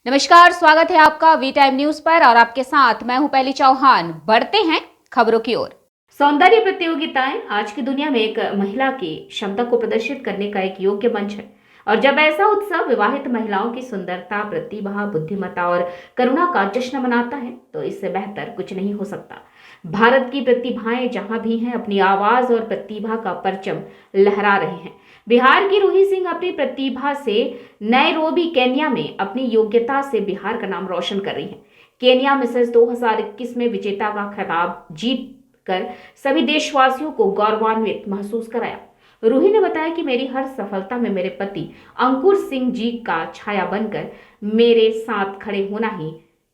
नमस्कार, स्वागत है आपका वी टाइम न्यूज पर और आपके साथ मैं हूं पहली चौहान। बढ़ते हैं खबरों की ओर। सौंदर्य प्रतियोगिताएं आज की दुनिया में एक महिला की क्षमता को प्रदर्शित करने का एक योग्य मंच है और जब ऐसा उत्सव विवाहित महिलाओं की सुंदरता, प्रतिभा, बुद्धिमत्ता और करुणा का जश्न मनाता है तो इससे बेहतर कुछ नहीं हो सकता। भारत की प्रतिभाएं जहां भी हैं अपनी आवाज और प्रतिभा का परचम लहरा रहे हैं। बिहार की रूही सिंह अपनी प्रतिभा से नैरोबी केन्या में अपनी योग्यता से बिहार का नाम रोशन कर रही हैं। केन्या मिसेस 2021 में विजेता का खिताब जीत कर सभी देशवासियों को गौरवान्वित महसूस कराया। रूही ने बताया कि मेरी हर सफलता में मेरे पति अंकुर सिंह जी का छाया बनकर मेरे साथ खड़े होना ही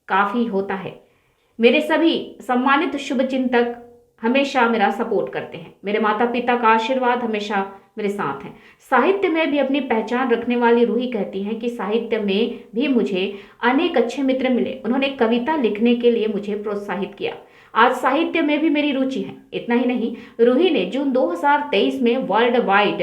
काफी होता है। मेरे सभी सम्मानित शुभचिंतक हमेशा मेरा सपोर्ट करते हैं। मेरे माता पिता का आशीर्वाद हमेशा मेरे साथ है। साहित्य में भी अपनी पहचान रखने वाली रूही कहती हैं कि साहित्य में भी मुझे अनेक अच्छे मित्र मिले। उन्होंने कविता लिखने के लिए मुझे प्रोत्साहित किया। आज साहित्य में भी मेरी रुचि है। इतना ही नहीं, रूही ने जून 2023 में वर्ल्ड वाइड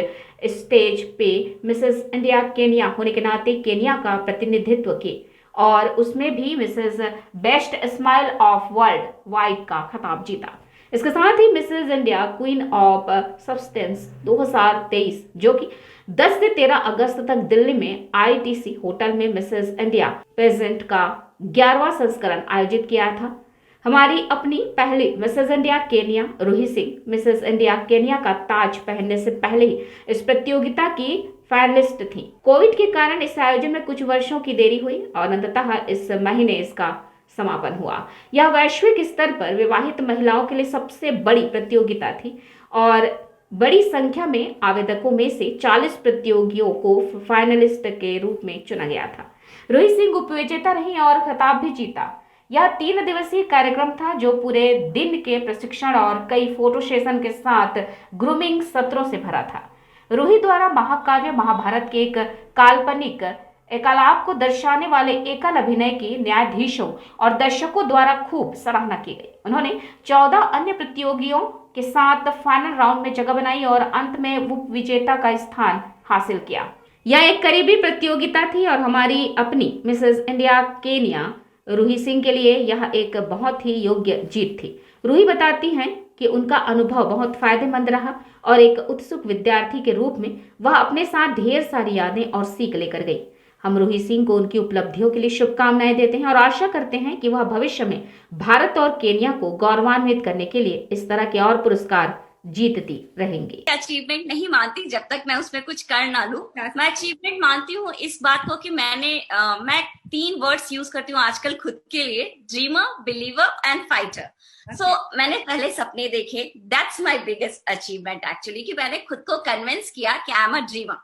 स्टेज पे मिसेस इंडिया केन्या होने के नाते केन्या का प्रतिनिधित्व किया और उसमें भी Mrs best smile of world wide का खिताब जीता। इसके साथ ही Mrs India queen of substance 2023 जो कि 10 से 13 अगस्त तक दिल्ली में आईटीसी होटल में मिसेस इंडिया पेजेंट का 11वां संस्करण आयोजित किया था। हमारी अपनी पहली Mrs India Kenya Ruhi Singh Mrs India Kenya का ताज पहनने से पहले ही इस प्रतियोगिता की फाइनलिस्ट थी। कोविड के कारण इस आयोजन में कुछ वर्षों की देरी हुई और अंततः इस महीने इसका समापन हुआ। यह वैश्विक स्तर पर विवाहित महिलाओं के लिए सबसे बड़ी प्रतियोगिता थी और बड़ी संख्या में आवेदकों में से 40 प्रतियोगियों को फाइनलिस्ट के रूप में चुना गया था। रूही सिंह उपविजेता रही और खिताब भी जीता। यह 3 दिवसीय कार्यक्रम था जो पूरे दिन के प्रशिक्षण और कई फोटो सेशन के साथ ग्रूमिंग सत्रों से भरा था। रूही द्वारा महाकाव्य महाभारत के एक काल्पनिक एकालाप को दर्शाने वाले एकल अभिनय की न्यायाधीशों और दर्शकों द्वारा खूब सराहना की गई। उन्होंने 14 अन्य प्रतियोगियों के साथ फाइनल राउंड में जगह बनाई और अंत में उप विजेता का स्थान हासिल किया। यह एक करीबी प्रतियोगिता थी और हमारी अपनी Mrs India Kenya Ruhi Singh के लिए यह एक बहुत ही योग्य जीत थी। रूही बताती हैं कि उनका अनुभव बहुत फायदेमंद रहा और एक उत्सुक विद्यार्थी के रूप में वह अपने साथ ढेर सारी यादें और सीख लेकर गई। हम रूही सिंह को उनकी उपलब्धियों के लिए शुभकामनाएं देते हैं और आशा करते हैं कि वह भविष्य में भारत और केन्या को गौरवान्वित करने के लिए इस तरह के और पुरस्कार जीतती रहेंगी। अचीवमेंट नहीं मानती जब तक मैं उसमें कुछ कर ना लूं। मैं अचीवमेंट मानती हूँ इस बात को कि मैं 3 वर्ड्स यूज करती हूँ आजकल खुद के लिए: dreamer, believer and fighter. So मैंने पहले सपने देखे। That's my biggest achievement actually, कि मैंने खुद को कन्विंस किया कि I am a dreamer.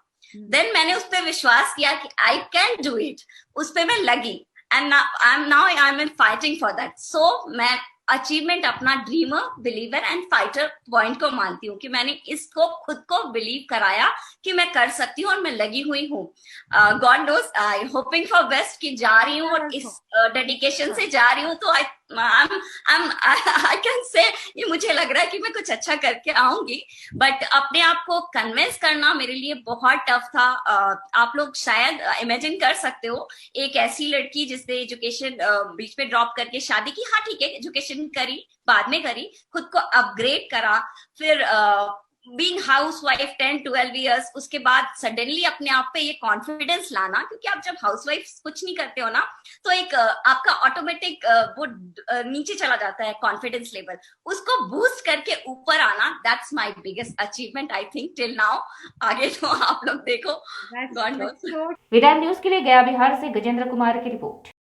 Then मैंने उस पर विश्वास किया कि आई कैन डू इट, उस पर मैं लगी and I am fighting for that. So मैं अचीवमेंट अपना dreamer, believer and fighter point को मानती हूँ कि मैंने इसको खुद को बिलीव कराया कि मैं कर सकती हूँ और मैं लगी हुई हूँ। God knows, I hoping for best कि जा रही हूँ और इस डेडिकेशन से जा रही हूँ। तो आई कैन से ये मुझे लग रहा है कि मैं कुछ अच्छा करके आऊंगी, बट अपने आप को कन्विंस करना मेरे लिए बहुत टफ था। आप लोग शायद इमेजिन कर सकते हो एक ऐसी लड़की जिसने एजुकेशन बीच में ड्रॉप करके शादी की। हाँ ठीक है, एजुकेशन करी, बाद में करी, खुद को अपग्रेड करा, फिर बीइंग हाउसवाइफ 10-12 इयर्स, उसके बाद सडनली अपने आप पे ये कॉन्फिडेंस लाना, क्योंकि आप जब हाउसवाइफ कुछ नहीं करते हो ना तो एक आपका ऑटोमेटिक वो नीचे चला जाता है कॉन्फिडेंस लेवल, उसको बूस्ट करके ऊपर आना। That's my biggest achievement I think till now. आगे तो आप लोग देखो, god knows. We time news के लिए गया बिहार से गजेंद्र कुमार की रिपोर्ट।